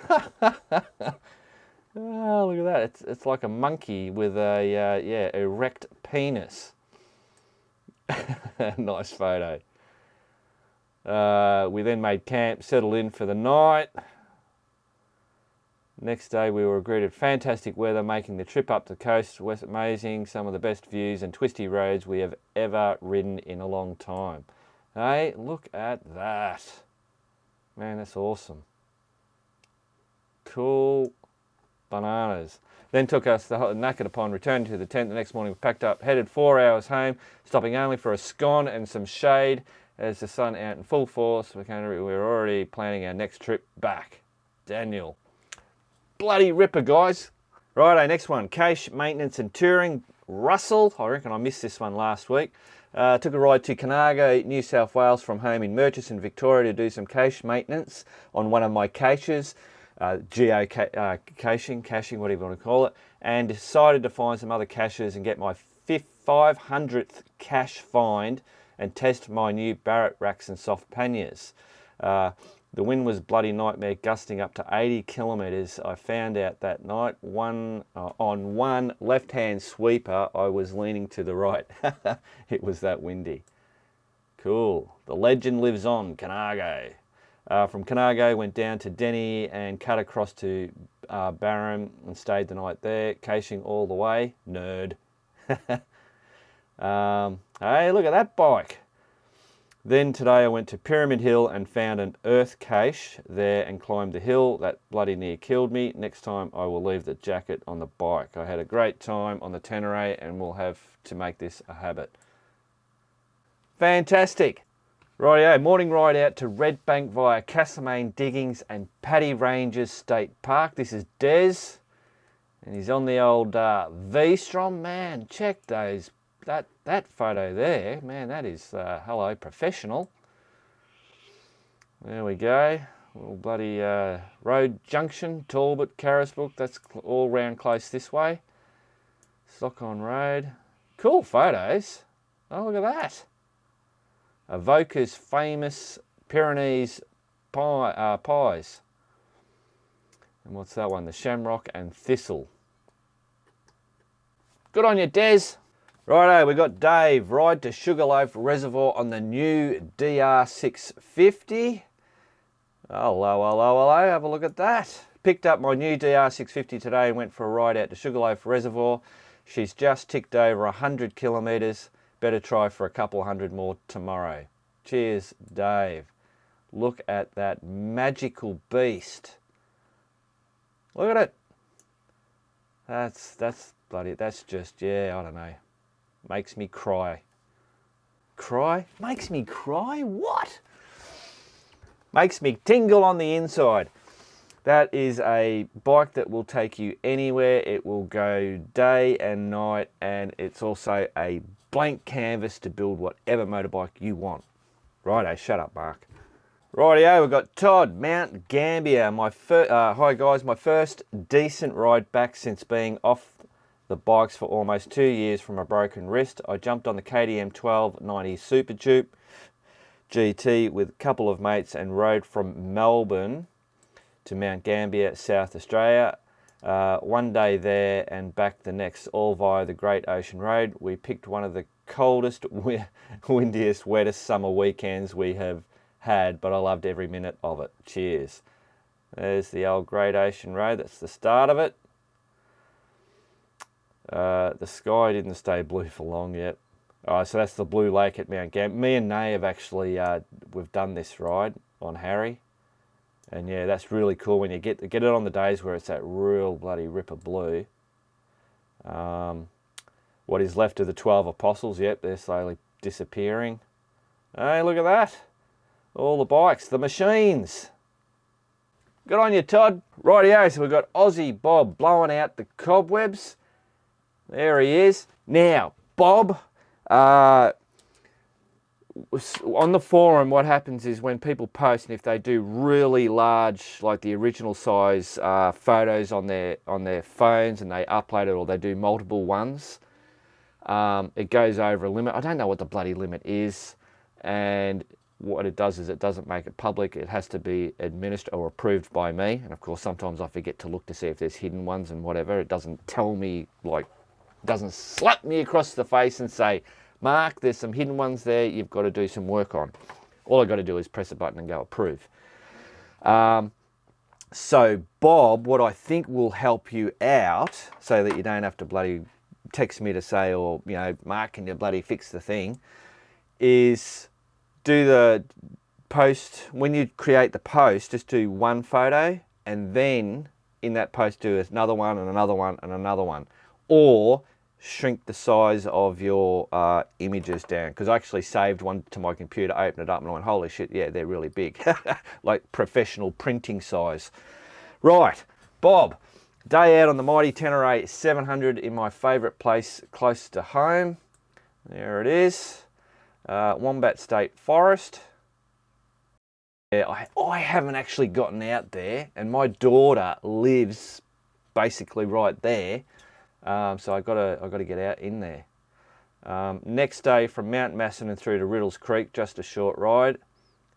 Oh, look at that. It's like a monkey with a erect penis. Nice photo. We then made camp, settled in for the night. Next day we were greeted fantastic weather, making the trip up the coast was amazing. Some of the best views and twisty roads we have ever ridden in a long time. Hey, look at that. Man, that's awesome. Cool bananas. Then took us knackered upon returning to the tent. The next morning we packed up, headed 4 hours home, stopping only for a scone and some shade as the sun out in full force. We were already planning our next trip back. Daniel. Bloody ripper, guys. Righto, next one. Cache, maintenance and touring. Russell. I reckon I missed this one last week. Took a ride to Carnargo, New South Wales from home in Murchison, Victoria to do some cache maintenance on one of my caches. Caching, whatever you want to call it, and decided to find some other caches and get my 500th cache find and test my new Barrett racks and soft panniers. The wind was bloody nightmare, gusting up to 80 kilometres. I found out that night on one left-hand sweeper, I was leaning to the right. It was that windy. Cool. The legend lives on, Carnargo. From Carnargo, went down to Denny and cut across to Barham and stayed the night there, caching all the way. Nerd. Hey, look at that bike. Then today I went to Pyramid Hill and found an earth cache there and climbed the hill. That bloody near killed me. Next time I will leave the jacket on the bike. I had a great time on the Tenere and will have to make this a habit. Fantastic. Rightio, morning ride out to Red Bank via Castlemaine Diggings and Pedy Ranges State Park. This is Des, and he's on the old V-Strom. Man, check those. That photo there, man, that is, hello, professional. There we go. Little bloody road junction, Talbot, Carisbrook. That's all round close this way. Stockon Road. Cool photos. Oh, look at that. Avoca's famous Pyrenees pies. And what's that one? The Shamrock and Thistle. Good on you, Des. Righto, we got Dave, ride to Sugarloaf Reservoir on the new DR650. Hello, hello, hello, have a look at that. Picked up my new DR650 today and went for a ride out to Sugarloaf Reservoir. She's just ticked over 100 kilometres. Better try for a couple hundred more tomorrow. Cheers, Dave. Look at that magical beast. Look at it. That's bloody, that's just, yeah, I don't know. Makes me cry. Cry? Makes me cry? What? Makes me tingle on the inside. That is a bike that will take you anywhere. It will go day and night, and it's also a blank canvas to build whatever motorbike you want. Righto, shut up, Mark. Rightio, we've got Todd, Mount Gambier. Hi guys, my first decent ride back since being off the bikes for almost 2 years from a broken wrist. I jumped on the KTM 1290 Super Dupe GT with a couple of mates and rode from Melbourne to Mount Gambier, South Australia. One day there and back the next, all via the Great Ocean Road. We picked one of the coldest, windiest, wettest summer weekends we have had, but I loved every minute of it. Cheers. There's the old Great Ocean Road. That's the start of it. The sky didn't stay blue for long yet. So that's the Blue Lake at Mount Gambier. Me and Nay have actually, we've done this ride on Harry. And yeah, that's really cool when you get it on the days where it's that real bloody ripper blue. What is left of the 12 apostles, yep, they're slowly disappearing. Hey, look at that. All the bikes, the machines. Good on you, Todd. Rightio, so we've got Aussie Bob blowing out the cobwebs. There he is. Now, Bob, on the forum, what happens is when people post, and if they do really large, like the original size photos on their phones, and they upload it, or they do multiple ones, it goes over a limit. I don't know what the bloody limit is, and what it does is it doesn't make it public. It has to be administered or approved by me, and of course sometimes I forget to look to see if there's hidden ones and whatever. It doesn't tell me, like, doesn't slap me across the face and say, Mark, there's some hidden ones there you've got to do some work on. All I've got to do is press a button and go approve. So Bob, what I think will help you out so that you don't have to bloody text me to say, or, you know, Mark, can you bloody fix the thing, is do the post, when you create the post, just do one photo, and then in that post do another one and another one and another one. Or shrink the size of your images down, because I actually saved one to my computer, opened it up, and I went, holy shit, yeah, they're really big. Like professional printing size. Right, Bob, day out on the mighty Tenere 700 in my favourite place close to home. There it is. Wombat State Forest. Yeah, I haven't actually gotten out there, and my daughter lives basically right there. So I gotta get out in there. Next day from Mount Macedon through to Riddles Creek, just a short ride.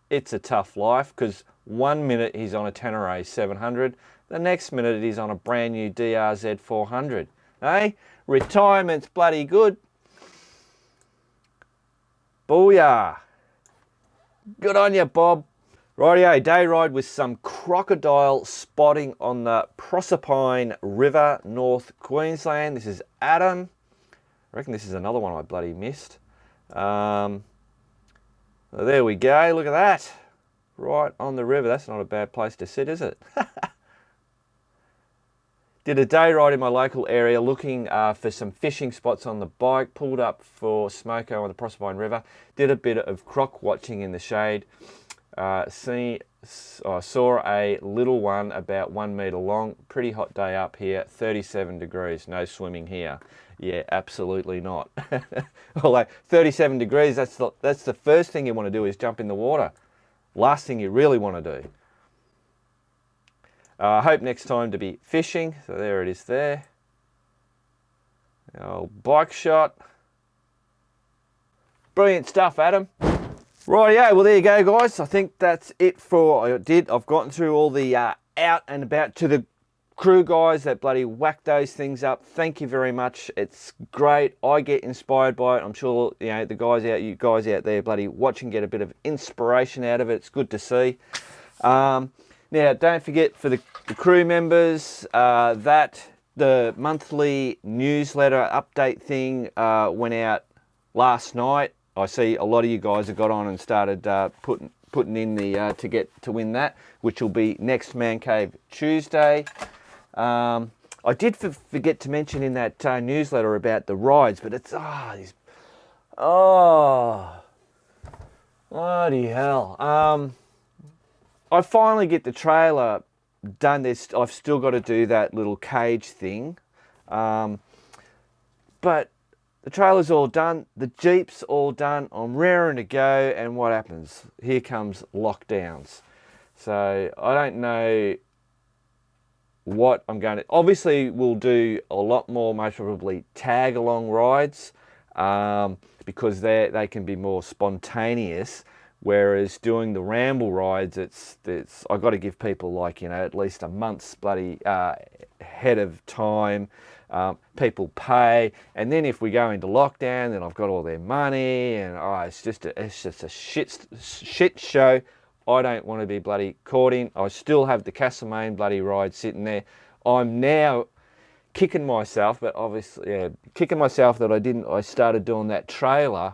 It's a tough life, because 1 minute he's on a Tenere 700, the next minute he's on a brand new DRZ 400. Hey, retirement's bloody good. Booyah. Good on you, Bob. Rightio, day ride with some crocodile spotting on the Proserpine River, North Queensland. This is Adam. I reckon this is another one I bloody missed. There we go, look at that. Right on the river, that's not a bad place to sit, is it? Did a day ride in my local area looking for some fishing spots on the bike. Pulled up for Smoko on the Proserpine River. Did a bit of croc watching in the shade. I saw a little one about 1 metre long. Pretty hot day up here, 37 degrees. No swimming here. Yeah, absolutely not. Although 37 degrees, that's the first thing you want to do is jump in the water. Last thing you really want to do. I hope next time to be fishing. So there it is there. Old bike shot. Brilliant stuff, Adam. Rightio, well there you go, guys. I think that's it for I've gotten through all the out and about to the crew guys that bloody whack those things up, thank you very much. It's great. I get inspired by it. I'm sure, you know, you guys out there bloody watching get a bit of inspiration out of it. It's good to see. Now, don't forget for the crew members that the monthly newsletter update thing went out last night. I see a lot of you guys have got on and started putting in the to win that, which will be next Man Cave Tuesday. I did forget to mention in that newsletter about the rides, but it's bloody hell. I finally get the trailer done. I've still got to do that little cage thing, but the trailer's all done, the Jeep's all done, I'm raring to go, and what happens? Here comes lockdowns. So I don't know what I'm going to... Obviously, we'll do a lot more, most probably, tag-along rides, because they can be more spontaneous, whereas doing the ramble rides, I've got to give people, like, you know, at least a month's bloody ahead of time. People pay, and then if we go into lockdown, then I've got all their money, and it's just a shit show. I don't want to be bloody caught in. I still have the Castlemaine bloody ride sitting there. I'm now kicking myself, but obviously, kicking myself that I started doing that trailer.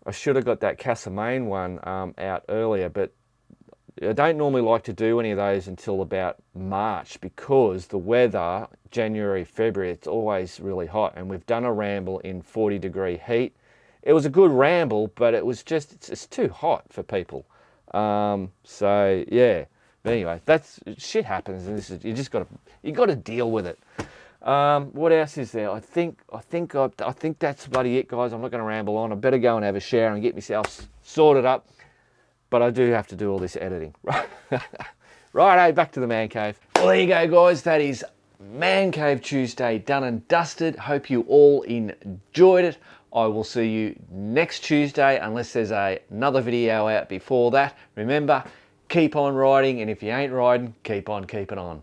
I should have got that Castlemaine one out earlier, but I don't normally like to do any of those until about March, because the weather, January, February, it's always really hot, and we've done a ramble in 40-degree heat. It was a good ramble, but it was just, it's too hot for people. So yeah, but anyway, shit happens, and you got to deal with it. What else is there? I think that's bloody it, guys. I'm not going to ramble on. I better go and have a shower and get myself sorted up. But I do have to do all this editing. Righto, back to the Man Cave. Well, there you go, guys. That is Man Cave Tuesday done and dusted. Hope you all enjoyed it. I will see you next Tuesday, unless there's another video out before that. Remember, keep on riding, and if you ain't riding, keep on keeping on.